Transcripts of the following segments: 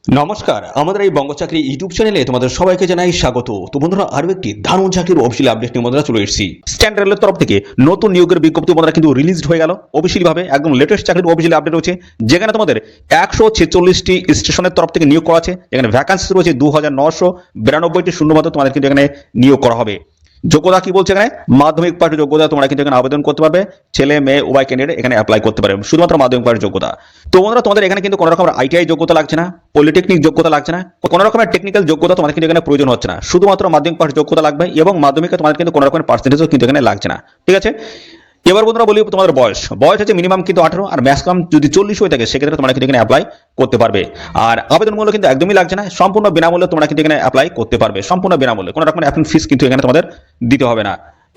নমস্কার, আমাদের এই বঙ্গ চাকরি ইউটিউব চ্যানেলে তোমাদের সবাইকে জানাই স্বাগত। তো বন্ধুরা, আরও একটি দারুণ চাকরির অফিসিয়াল আপডেট নিয়ে বন্ধুরা চলে এসেছি। স্ট্যান্ড রেলের তরফ থেকে নতুন নিয়োগের বিজ্ঞপ্তি বন্ধুরা কিন্তু রিলিজড হয়ে গেল অফিসিয়ালি ভাবে। একদম লেটেস্ট চাকরির অফিসিয়াল আপডেট রয়েছে, যেখানে তোমাদের 146টি স্টেশনের তরফ থেকে নিয়োগ করা আছে। এখানে ভ্যাকান্সি রয়েছে 2992টি শূন্যপদ তোমাদের কিন্তু এখানে নিয়োগ করা হবে। যোগ্যতা কি বলছে এখানে? মাধ্যমিক পাশের যোগ্যতা তোমরা কিন্তু এখানে আবেদন করতে পারবে। ছেলে মেয়ে উভয় ক্যান্ডিডেট এখানে অ্যাপ্লাই করতে পারবে, শুধুমাত্র মাধ্যমিক পাশের যোগ্যতা। তো বন্ধুরা, তোমাদের এখানে কিন্তু কোনো রকমের আইটিআই যোগ্যতা লাগছে না, পলিটেকনিক যোগ্যতা লাগছে না, কোনো রকমের টেকনিক্যাল যোগ্যতা তোমাদের কিন্তু এখানে প্রয়োজন হচ্ছে না। শুধুমাত্র মাধ্যমিক পাশের যোগ্যতা লাগবে এবং মাধ্যমিকে তোমাদের কিন্তু কোনো রকমের পার্সেন্টেজও কিন্তু এখানে লাগছে না। ঠিক আছে, এবার বন্ধুরা বলি তোমাদের বয়স হচ্ছে মিনিমাম কিন্তু 18 আর ম্যাক্সিমাম যদি 40 হয়ে থাকে সেক্ষেত্রে তোমরা কিন্তু এখানে অ্যাপ্লাই করতে পারবে। আর আবেদন মূল্য কিন্তু একদমই লাগছে না, সম্পূর্ণ বিনামূল্যে তোমরা কিন্তু এখানে অ্যাপ্লাই করতে পারবে, সম্পূর্ণ বিনামূল্যে। কোনো রকমের অ্যাপ্লিকেশন ফিস কিন্তু এখানে তোমাদের দিতে হবে না।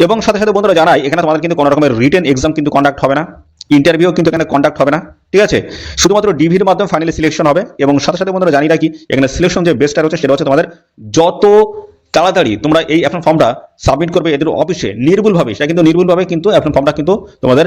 এবং সাথে সাথে বন্ধুরা জানাই, এখানে তোমাদের কিন্তু কোনো রকমের রিটেন এক্সাম কিন্তু কন্ডাক্ট হবে না, ইন্টারভিউ কিন্তু এখানে কন্ডাক্ট হবে না। ঠিক আছে, শুধুমাত্র ডিভির মাধ্যমে ফাইনালি সিলেকশন হবে। এবং সাথে সাথে বন্ধুরা জানি রাখি, এখানে সিলেকশন যে বেস্টটা রয়েছে সেটা হচ্ছে তোমাদের যত তাড়াতাড়ি তোমরা এই অ্যাপ্লিকেশন ফর্মটা সাবমিট করবে এদের অফিসে নির্ভুলভাবে, সেটা কিন্তু নির্ভুলভাবে কিন্তু অ্যাপ্লিকেশন ফর্মটা কিন্তু তোমাদের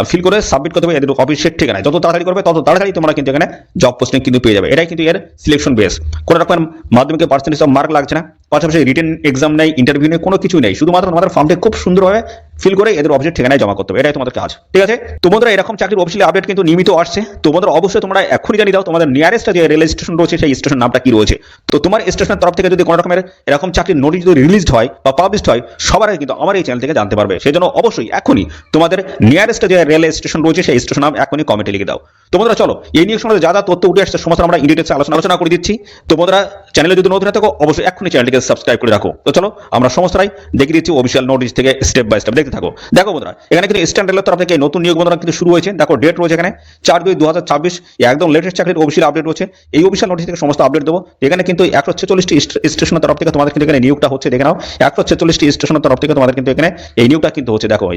ফিল করে সাবমিট করতে হবে এদের অফিসের ঠিকানায়। যত তাড়াতাড়ি করবে তত তাড়াতাড়ি তোমরা কিন্তু এখানে জব পোস্টিং কিন্তু পেয়ে যাবে। এটাই কিন্তু এর সিলেকশন বেস। কোনো রকম মাধ্যমিকের পার্সেন্টেজ অফ মার্ক লাগছে না, পাশাপাশি রিটেন এক্সাম নেই, ইন্টারভিউ নেই, কোনো কিছু নেই। শুধুমাত্র তোমাদের ফর্মটি খুব সুন্দরভাবে ফিল করে এদের অফিসের ঠিকানায় জমা করতে হবে, এটাই তোমাদের কাজ। ঠিক আছে, তো বন্ধুরা এরকম চাকরির অফিসিয়াল আপডেট কিন্তু নিয়মিত আসছে। তো বন্ধুরা অবশ্যই তোমরা এখনই জানিয়ে দাও তোমাদের নিয়ারেস্ট যে রেল স্টেশন রয়েছে সেই স্টেশন নামটা কি রয়েছে। তো তোমার স্টেশনের তরফ থেকে যদি কোনো রকমের এরকম চাকরির নোটিশ যদি রিলিজ হয় বা পাবলিশড হয়, সবার আগে কিন্তু আমার এই চ্যানেল থেকে জানতে পারবে। সেই জন্য অবশ্যই এখনই তোমাদের নিয়ারেস্ট যে রেল স্টেশন রয়েছে সেই স্টেশন নাম এখনই কমেন্টে লিখে দাও। তো বন্ধুরা চলো, এই নিয়ে সম্বন্ধে যা যা তথ্য উঠে আসছে সমস্ত আমরা ইন ডিটেইলস আলোচনা করে দিচ্ছি। তো বন্ধুরা চ্যানেলে যদি নতুন থাকো অবশ্যই এখনই চ্যানেলটিকে সাবস্ক্রাইব করে রাখো। তো চলো আমরা সমস্তটাই দেখিয়ে দিচ্ছি অফিসিয়াল নোটিশ থেকে স্টেপ বাই স্টেপ দেখতে থাকো। দেখো বন্ধুরা, এখানে কিন্তু স্ট্যান্ড রেলের তরফ থেকে নতুন নিয়োগ বন্ধুরা কিন্তু শুরু হয়েছে। দেখো ডেট রয়েছে এখানে 4/2/2026, একদম লেটেস্ট চাকরির অফিসিয়াল আপডেট রয়েছে। এই অফিসিয়াল নোটিশ থেকে সমস্ত আপডেট দেবো। এখানে কিন্তু 146টি স্টেশনের তরফ থেকে তোমাদের কিন্তু এখানে নিয়োগটা হচ্ছে। দেখে নাও, 146টি স্টেশনের তরফ থেকে তোমাদের কিন্তু এখানে এই নিয়োগটা কিন্তু হচ্ছে। দেখো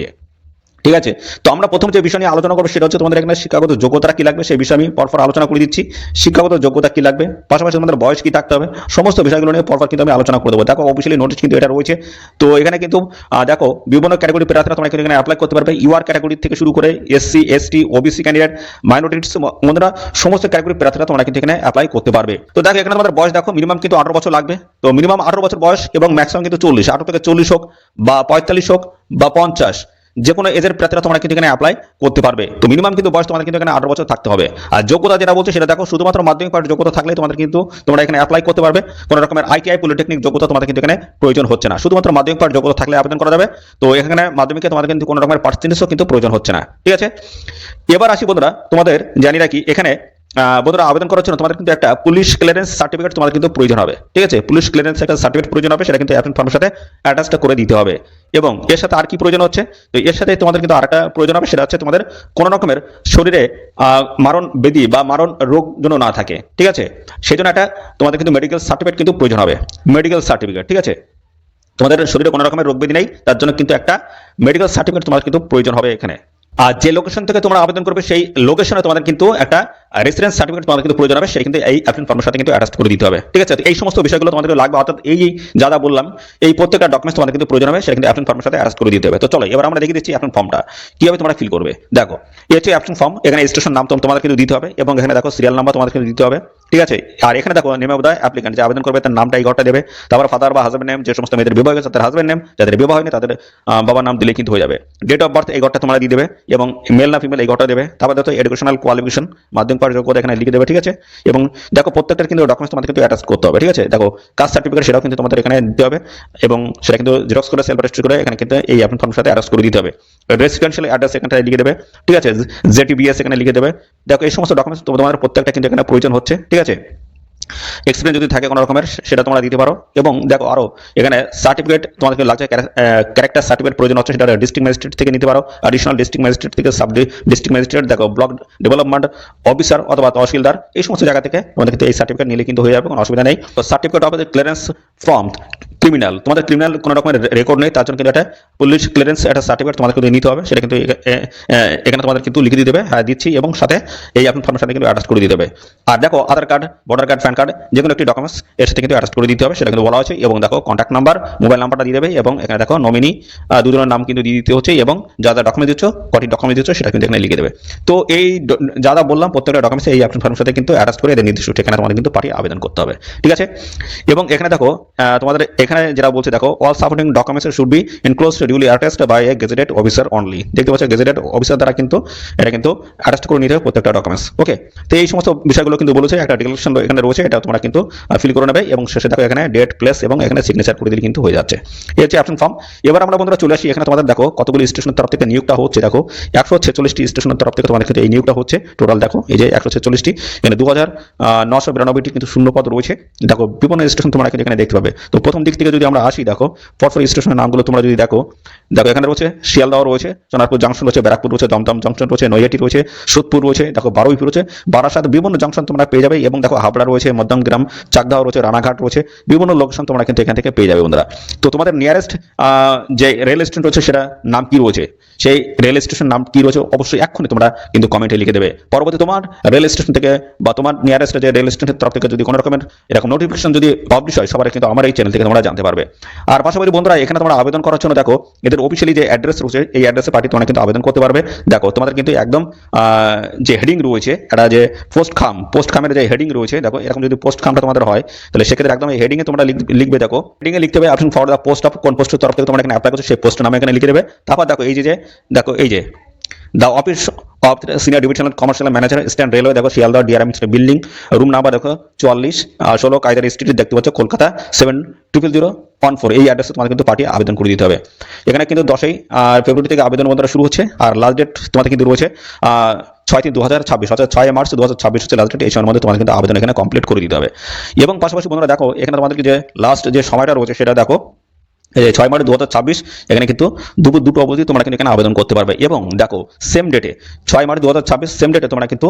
ঠিক আছে, তো আমরা প্রথম যে বিষয় নিয়ে আলোচনা করবো সেটা হচ্ছে তোমাদের এখানে শিক্ষাগত যোগ্যতা কি লাগবে, সেই বিষয়ে আমি পরপর আলোচনা করে দিচ্ছি। শিক্ষাগত যোগ্যতা কি লাগবে, পাশাপাশি তোমাদের বয়স কি থাকতে হবে, সমস্ত বিষয়গুলো নিয়ে পরপর কিন্তু আমি আলোচনা করে দেবো। দেখো অফিসিয়ালি নোটিশ কিন্তু এটা রয়েছে। তো এখানে কিন্তু দেখো বিভিন্ন ক্যাটাগরি প্রার্থীরা তোমরা কিন্তু এখানে অ্যাপ্লাই করতে পারবে। ইউআর ক্যাটাগরি থেকে শুরু করে SC ST OBC candidate, minorities বন্ধুরা, সমস্ত ক্যাটাগরি প্রার্থীরা তোমরা কিন্তু এখানে অ্যাপ্লাই করতে পারবে। তো দেখো এখানে তোমাদের বয়স দেখো মিনিমাম কিন্তু 18 বছর লাগবে। তো মিনিমাম 18 বছর বয়স এবং ম্যাক্সিমাম কিন্তু 40, 18 থেকে 40 হোক বা 45 হোক বা 50, যে কোনো এজের প্রার্থীরা তোমরা কিন্তু এখানে অ্যাপ্লাই করতে পারবে। তো মিনিমাম কিন্তু বয়স তোমাদের কিন্তু এখানে 18 বছর থাকতে হবে। আর যোগ্যতা যেটা বলছে সেটা দেখো, শুধুমাত্র মাধ্যমিক পাশের যোগ্যতা থাকলে তোমাদের কিন্তু তোমরা এখানে অ্যাপ্লাই করতে পারবে। কোনো রকমের আইটিআই পলিটেকনিক যোগ্যতা তোমাদের কিন্তু এখানে প্রয়োজন হচ্ছে না, শুধুমাত্র মাধ্যমিক পাশের যোগ্যতা থাকলে আবেদন করা যাবে। তো এখানে মাধ্যমিকে তোমাদের কিন্তু কোনো রকমের পার্সেন্টেজও কিন্তু প্রয়োজন হচ্ছে না। ঠিক আছে, এবার আসি বন্ধুরা, তোমাদের জানি রাখি এখানে বন্ধুরা আবেদন করার জন্য তোমাদের কিন্তু একটা পুলিশ ক্লিয়ারেন্স সার্টিফিকেট তোমাদের কিন্তু প্রয়োজন হবে। ঠিক আছে, পুলিশ ক্লিয়ারেন্স একটা সার্টিফিকেট প্রয়োজন হবে, সেটা কিন্তু অ্যাপ্লিকেশন ফর্মের সাথে অ্যাটাচটা করে দিতে হবে। এবং এর সাথে আর কি প্রয়োজন হচ্ছে, তো এর সাথে তোমাদের কিন্তু আরেকটা প্রয়োজন হবে, সেটা হচ্ছে তোমাদের কোনো রকমের শরীরে মারণ ব্যাধি বা মারণ রোগ যেন না থাকে। ঠিক আছে, সেই জন্য একটা তোমাদের কিন্তু মেডিকেল সার্টিফিকেট কিন্তু প্রয়োজন হবে, মেডিকেল সার্টিফিকেট। ঠিক আছে, তোমাদের শরীরে কোনো রকমের রোগ ব্যাধি নেই, তার জন্য কিন্তু একটা মেডিকেল সার্টিফিকেট তোমাদের কিন্তু প্রয়োজন হবে এখানে। আর যে লোকেশন থেকে তোমরা আবেদন করবে সেই লোকেশনে তোমাদের কিন্তু একটা রেসিডেন্স সার্টিফিকেট তোমাদের কিন্তু প্রয়োজন হবে, সেটা কিন্তু এই অ্যাপ্লিকেশন ফর্মের সাথে কিন্তু অ্যাটাচ করে দিতে হবে। ঠিক আছে, এই সমস্ত বিষয়গুলো তোমাদের লাগবে, অর্থাৎ এই যা যা বললাম এই প্রত্যেকটা ডকুমেন্টস তোমাদের কিন্তু প্রয়োজন হবে, সেটা কিন্তু অ্যাপ্লিকেশন ফর্মের সাথে অ্যাটাচ করে দিতে হবে। তো চলো এবার আমরা দেখিয়ে দিচ্ছি অ্যাপ্লিকেশন ফর্মটা কিভাবে তোমরা ফিল করবে। দেখো এই হচ্ছে অ্যাপ্লিকেশন ফর্ম। এখানে স্টেশন নাম তোমাদের কিন্তু দিতে হবে এবং এখানে দেখো সিরিয়াল নাম্বার তোমাদের কিন্তু দিতে হবে। ঠিক আছে, আর এখানে দেখো নেম অফ দ্য অ্যাপ্লিকেন্ট, যে আবেদন করবে তার নামটা এই ঘরটা দেবে। তারপর ফাদার বা হাজবেন্ড নেম, যে সমস্ত মেয়েদের বিবাহ হয়েছে তাদের হাজবেন্ড নেম, যাদের বিবাহ হয়নি তাদের বাবার নাম দিলে কিন্তু হয়ে যাবে। ডেট অফ বার্থ এই ঘরটা তোমরা দিয়ে দেবে এবং মেল না ফিমেল এই ঘরটা দেবে। তারপর দেখো এডুকেশনাল কোয়ালিফিকেশন, মাধ্যমিক পাশ যোগ্যতা এখানে লিখে দেবে। ঠিক আছে, এবং দেখো প্রত্যেকটার কিন্তু ডকুমেন্টস তোমাদের কিন্তু অ্যাটাচ করতে হবে। ঠিক আছে, দেখো কাস্ট সার্টিফিকেট সেটাও কিন্তু তোমাদের এখানে দিতে হবে এবং সেটা কিন্তু জেরক্স করে সেলফ অ্যাটাস্ট করে এখানে কিন্তু এই অ্যাপ্লিকেশন ফর্মের সাথে অ্যাটাচ করে দিতে হবে। রেসিডেন্সিয়াল অ্যাড্রেস এখানে লিখে দেবে। ঠিক আছে, জেটিবিএস এখানে লিখে দেবে। দেখো এই সমস্ত ডকুমেন্টস তোমাদের প্রত্যেকটা কিন্তু এখানে প্রয়োজন হচ্ছে। ঠিক আছে, এক্সপিরিয়েন্স যদি থাকে কোনো রকমের সেটা তোমরা দিতে পারো। এবং দেখো আরো এখানে সার্টিফিকেট তোমাদেরকে লাগছে, ক্যারেক্টার সার্টিফিকেট প্রয়োজন হচ্ছে, সেটা ডিস্ট্রিক্ট ম্যাজিস্ট্রেট থেকে নিতে পারো, অ্যাডিশনাল ডিস্ট্রিক্ট ম্যাজিস্ট্রেট থেকে, সাব ডিস্ট্রিক্ট ম্যাজিস্ট্রেট, দেখো ব্লক ডেভেলপমেন্ট অফিসার অথবা তহসিলদার, এই সমস্ত জায়গা থেকে তোমাদের কিন্তু এই সার্টিফিকেট নিলে কিন্তু হয়ে যাবে, কোনো অসুবিধা নেই। তো certificate of clearance form criminal, তোমাদের ক্রিমিনাল কোনো রকমের রেকর্ড নেই, তার জন্য কিন্তু একটা পুলিশ ক্লিয়ারেন্স একটা সার্টিফিকেট তোমাদের কিন্তু নিতে হবে। সেটা কিন্তু এখানে তোমাদের কিন্তু লিখে দিয়ে দেবে হ্যাঁ দিচ্ছি, এবং সাথে এই আপনার ফর্মের সাথে কিন্তু অ্যাটাচ করে দিয়ে দেবে। আর দেখো Aadhaar card, voter card, PAN card, যে কোনো একটি ডকুমেন্টস এর সাথে কিন্তু অ্যাটাচ করে দিতে হবে, সেটা কিন্তু বলা হচ্ছে। এবং দেখো কন্ট্যাক্ট নাম্বার, মোবাইল নাম্বারটা দিয়ে দেবে, এবং এখানে দেখো নমিনি দুজনের নাম কিন্তু দিয়ে দিতে হচ্ছে, এবং যা যা ডকুমেন্ট দিচ্ছ, কটি ডকুমেন্ট দিচ্ছ সেটা কিন্তু এখানে লিখে দেবে। তো এই যা যা বললাম প্রত্যেকটা ডকুমেন্টস এই অ্যাপ্লিকেশন ফর্মের সাথে কিন্তু অ্যাটাচ করে এদের নির্দিষ্ট ঠিকানা তোমাদের কিন্তু পাঠিয়ে আবেদন করতে হবে, ঠিক আছে। এবং এখানে দেখো তোমাদের এখানে যেটা বলছে দেখো all supporting documents should be enclosed duly attached by a gazetted officer only. দেখতে পাচ্ছ গেজেটেড অফিসার দ্বারা কিন্তু এটা কিন্তু অ্যাটাচ করে নিতে হবে প্রত্যেকটা ডকুমেন্টস, ওকে। তো এই সমস্ত বিষয়গুলো কিন্তু বলেছে, একটা ডিক্লারেশন এখানে রয়েছে, এটা তোমরা কিন্তু ফিল করে নেবে, এবং শেষে দেখো এখানে ডেট, প্লেস এবং এখানে সিগনেচার করে দিলে কিন্তু হয়ে যাচ্ছে। এই হচ্ছে অ্যাপ্লিকেশন ফর্ম। এবার আমরা বন্ধুরা চলে আসি, এখানে তোমাদের দেখো কতগুলি স্টেশনের তরফ থেকে নিয়োগটা হচ্ছে। দেখো 146টি স্টেশনের তরফ থেকে তোমাদের কিন্তু এই নিয়োগটা হচ্ছে। টোটাল দেখো এই যে 146টি, এখানে 2992টি কিন্তু শূন্য পদ রয়েছে। দেখো বিভিন্ন স্টেশন তোমরা কিন্তু এখানে দেখতে পাবে। তো প্রথম দিক থেকে যদি আমরা আসি, দেখো পরপর স্টেশনের নামগুলো তোমরা যদি দেখো এখানে রয়েছে শিয়ালদহ রয়েছে, সোনারপুর জংশন রয়েছে, ব্যারাকপুর রয়েছে, দমদম জংশন রয়েছে, নৈহাটি রয়েছে, সোদপুর রয়েছে, দেখো বারুইপুর রয়েছে, বারাসাত, বিভিন্ন জংশন তোমরা পেয়ে যাবে। এবং দেখো হাবড়া রয়েছে, মধ্যমগ্রাম, চাকদাহ রয়েছে, রানাঘাট রয়েছে, বিভিন্ন লোকেশন তোমরা কিন্তু এখান থেকে পেয়ে যাবে বন্ধুরা। তো তোমাদের নিয়ারেস্ট যে রেল স্টেশন রয়েছে সেটা নাম কি রয়েছে, সেই রেল স্টেশন নাম কি রয়েছে অবশ্যই এক্ষুনি তোমরা কিন্তু কমেন্টে লিখে দেবে। পরবর্তী তোমার রেল স্টেশন থেকে বা তোমার নিয়ারেস্ট যে রেল স্টেশনের তরফ থেকে যদি কোনো রকমের এরকম নোটিফিকেশন যদি পাবলিশ হয়, সবার কিন্তু আমার এই চ্যানেল থেকে তোমরা জানতে পারবে। আর পাশাপাশি বন্ধুরা এখানে তোমরা আবেদন করার জন্য দেখো এদের অফিসিয়ালি যে অ্যাড্রেস রয়েছে, এই অ্যাড্রেসে পাঠিয়ে তোমরা কিন্তু আবেদন করতে পারবে। দেখো তোমাদের কিন্তু একদম যে হেডিং রয়েছে, এটা যে পোস্ট খামের যে হেডিং রয়েছে, দেখো এরকম যদি পোস্ট খামটা তোমাদের হয় তাহলে সেক্ষেত্রে একদম এই হেডিংয়ে তোমরা লিখবে। দেখো হেডিংয়ে লিখতে হবে option for the post of, কোন পোস্টের তরফ থেকে তোমরা এখানে অ্যাপ্লাই করছো সেই পোস্টের নামে এখানে লিখে দেবে। তারপর দেখো এই যে দেখো এই যে the office of senior divisional commercial manager stand railway, দেখো Sealdah DRM building, room number দেখো 44 কায়দার স্ট্রিট, দেখতে পাচ্ছ কলকাতা 700014। এই অ্যাড্রেসে তোমাদের কিন্তু পাঠিয়ে আবেদন করে দিতে হবে। এখানে কিন্তু 10ই ফেব্রুয়ারি থেকে আবেদন বন্ধুরা শুরু হচ্ছে, আর লাস্ট ডেট তোমাদের কিন্তু রয়েছে 6/3/2026, অর্থাৎ 6 মার্চ 2026 হচ্ছে লাস্ট ডেট। এই সময়ের মধ্যে তোমাদের কিন্তু আবেদন এখানে কমপ্লিট করে দিতে হবে। এবং পাশাপাশি বন্ধুরা দেখো এখানে তোমাদেরকে যে লাস্ট যে সময়টা রয়েছে সেটা দেখো 6 মার্চ 2026, এখানে কিন্তু দুপুর 2টো অবধি তোমরা কিন্তু এখানে আবেদন করতে পারবে। এবং দেখো সেম ডেটে 6 মার্চ 2026 সেম ডেটে তোমরা কিন্তু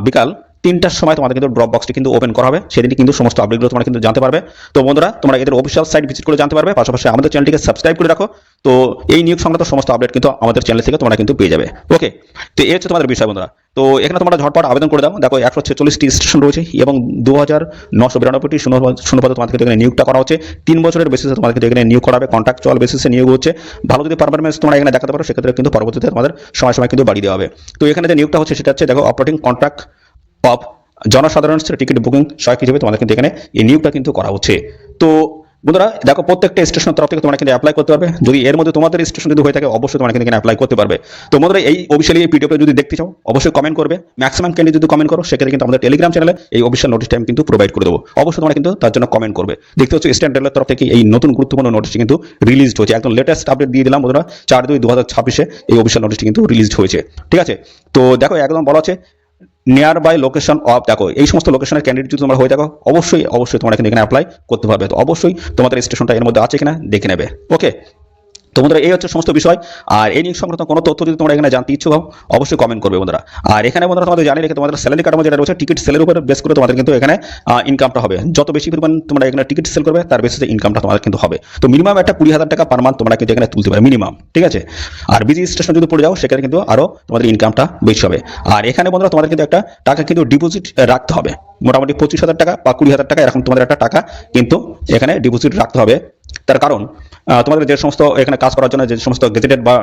বিকাল 3টার সময় তোমাদের কিন্তু ড্রপ বক্সটি কিন্তু ওপেন করা হবে, সেদিনটি কিন্তু সমস্ত আপডেটগুলো তোমরা কিন্তু জানতে পারবে। তো বন্ধুরা তোমরা এদের অফিসিয়াল সাইট ভিজিট করে জানতে পারবে, পাশাপাশি আমাদের চ্যানেলটিকে সাবস্ক্রাইব করে রাখো। তো এই নিয়োগ সংক্রান্ত সমস্ত আপডেট কিন্তু আমাদের চ্যানেল থেকে তোমরা কিন্তু পেয়ে যাবে, ওকে। তো এই হচ্ছে তোমাদের বিষয় বন্ধুরা। তো এখানে তোমরা ঝটপট আবেদন করে দাও। দেখো 146টি স্টেশন রয়েছে এবং 2992টি শূন্যপদে তোমাদের কিন্তু এখানে নিয়োগটা করা হচ্ছে। 3 বছরের বেসিসে তোমাদের কিন্তু এখানে নিয়োগ করা হবে, কন্ট্রাকচুয়াল বেসিসে নিয়োগ হচ্ছে। ভালো যদি পারফরমেন্স তোমরা এখানে দেখাতে পারো সেক্ষেত্রে কিন্তু পরবর্তীতে তোমাদের সময় কিন্তু বাড়িয়ে দেওয়া হবে। তো এখানে যে নিয়োগটা হচ্ছে সেটা হচ্ছে দেখো অপারেটিং কন্ট্রাক্ট অফ জনসাধারণ টিকিট বুকিং সহায়ক হিসেবে তোমাদের কিন্তু এখানে এই নিয়োগটা কিন্তু করা হচ্ছে। তো বন্ধুরা দেখো প্রত্যেকটা স্টেশনের তরফ থেকে তোমরা কিন্তু অ্যাপ্লাই করতে পারবে। যদি এর মধ্যে তোমাদের স্টেশন যদি হয়ে থাকে অবশ্যই তোমরা কিন্তু এখানে অ্যাপ্লাই করতে পারবে। তো বন্ধুরা এই অফিসিয়ালি এই পিডিএফটা যদি দেখতে চাও অবশ্যই কমেন্ট করবে। ম্যাক্সিমাম ক্যান্ডিডেট যদি কমেন্ট করো সেক্ষেত্রে কিন্তু আমাদের টেলিগ্রাম চ্যানেলে এই অফিসিয়াল নোটিশ টাইম কিন্তু প্রোভাইড করে দেবো। অবশ্যই তোমরা কিন্তু তার জন্য কমেন্ট করবে। দেখতে হচ্ছে ইস্টার্ন রেলের তরফ থেকে এই নতুন গুরুত্বপূর্ণ নোটিশটি কিন্তু রিলিজড হয়েছে, একদম লেটেস্ট আপডেট দিয়ে দিলাম বন্ধুরা। 4/2/2026 এই অফিসিয়াল নোটিশটি কিন্তু রিলিজড হয়েছে, ঠিক আছে। তো দেখো একদম বলা আছে নিয়ার বাই লোকেশন অফ, দেখো এই সমস্ত লোকেশনের ক্যান্ডিডেট যদি তোমরা হয়ে থাকো অবশ্যই তোমরা কিন্তু এখানে অ্যাপ্লাই করতে পারবে। তো অবশ্যই তোমাদের স্টেশনটা এর মধ্যে আছে কিনা দেখে নেবে, ওকে। তো বন্ধুরা এই হচ্ছে সমস্ত বিষয়। আর এই নিয়োগ সংক্রান্ত কোনো তথ্য যদি তোমরা এখানে জানতে ইচ্ছুক হও অবশ্যই কমেন্ট করবে বন্ধুরা। আর এখানে বন্ধুরা তোমাদের জানিয়ে রেখে তোমাদের স্যালারি কাঠামো যেটা রয়েছে টিকিট সেলের উপর বেস করে তোমাদের কিন্তু এখানে ইনকামটা হবে। যত বেশি পরিমাণ তোমরা এখানে টিকিট সেল করবে তার বেসিসে ইনকামটা তোমাদের কিন্তু হবে। তো মিনিমাম একটা 20,000 টাকা পার মান্থ তোমরা কিন্তু এখানে তুলতে পারবে মিনিমাম, ঠিক আছে। আর বিজি স্টেশন যদি পড়ে যাও সেখানে কিন্তু আরও তোমাদের ইনকামটা বেশি হবে। আর এখানে বন্ধুরা তোমাদের কিন্তু একটা টাকা কিন্তু ডিপোজিট রাখতে হবে, মোটামুটি 25,000 টাকা বা 20,000 টাকা এরকম তোমাদের একটা টাকা কিন্তু এখানে ডিপোজিট রাখতে হবে। তার কারণ তোমাদের যে সমস্ত এখানে কাজ করার জন্য যে সমস্ত গেজেটেড বা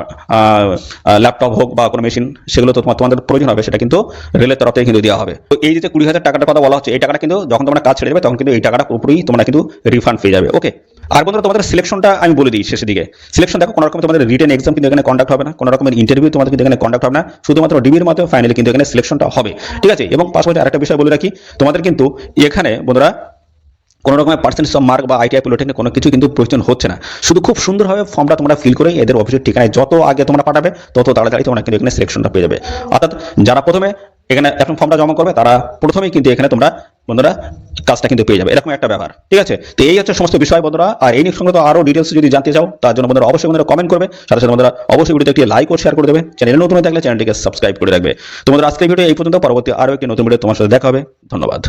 ল্যাপটপ হোক বা কোনো মেশিন সেগুলো তো তোমাদের প্রয়োজন হবে, সেটা কিন্তু রেলের তরফ থেকে কিন্তু দেওয়া হবে। তো এই যে 20,000 টাকার কথা বলা হচ্ছে এই টাকাটা কিন্তু যখন তোমরা কাজ ছেড়ে দেবে তখন কিন্তু এই টাকাটা পুরোপুরি তোমরা কিন্তু রিফান্ড পেয়ে যাবে, ওকে। আর বন্ধুরা তোমাদের সিলেকশনটা আমি বলে দিই শেষের দিকে। সিলেকশন দেখো কোনো রকম তোমাদের রিটেন এক্সাম কিন্তু এখানে কন্ডাক্ট হবে না, কোনো রকমের ইন্টারভিউ তোমাদের কিন্তু এখানে কন্ডাক্ট হবে না, শুধুমাত্র ডিবির মাধ্যমে ফাইনালি কিন্তু এখানে সিলেকশনটা হবে, ঠিক আছে। এবং পাশাপাশি আরেকটা বিষয় বলে রাখি, তোমাদের কিন্তু এখানে বন্ধুরা কোনো রকমের পার্সেন্টেজ অফ মার্ক বা আইটিআই পলিটেকনিক কোনো কিছু কিন্তু প্রয়োজন হচ্ছে না। শুধু খুব সুন্দরভাবে ফর্মটা তোমরা ফিল করে এদের অফিসের ঠিকানায় যত আগে তোমরা পাঠাবে তত তাড়াতাড়ি তোমরা কিন্তু এখানে সিলেকশনটা পেয়ে যাবে। অর্থাৎ যারা প্রথমে এখানে এখন ফর্মটা জমা করবে তারা প্রথমেই কিন্তু এখানে তোমরা বন্ধুরা কাজটা কিন্তু পেয়ে যাবে, এরকম একটা ব্যাপার, ঠিক আছে। তো এই হচ্ছে সমস্ত বিষয় বন্ধুরা। আর এই নিয়ে সংক্রান্ত আরো ডিটেলস যদি জানতে চাও তার জন্য বন্ধুরা অবশ্যই বন্ধুরা কমেন্ট করবে, সাথে সাথে বন্ধুরা অবশ্যই ভিডিওতে একটি লাইক ও শেয়ার করে দেবে। চ্যানেলে নতুন হয়ে থাকলে চ্যানেলটিকে সাবস্ক্রাইব করে রাখবে। তোমাদের আজকের ভিডিও এই পর্যন্ত, পরবর্তী আরো একটি নতুন ভিডিও তোমার সাথে দেখা হবে। ধন্যবাদ।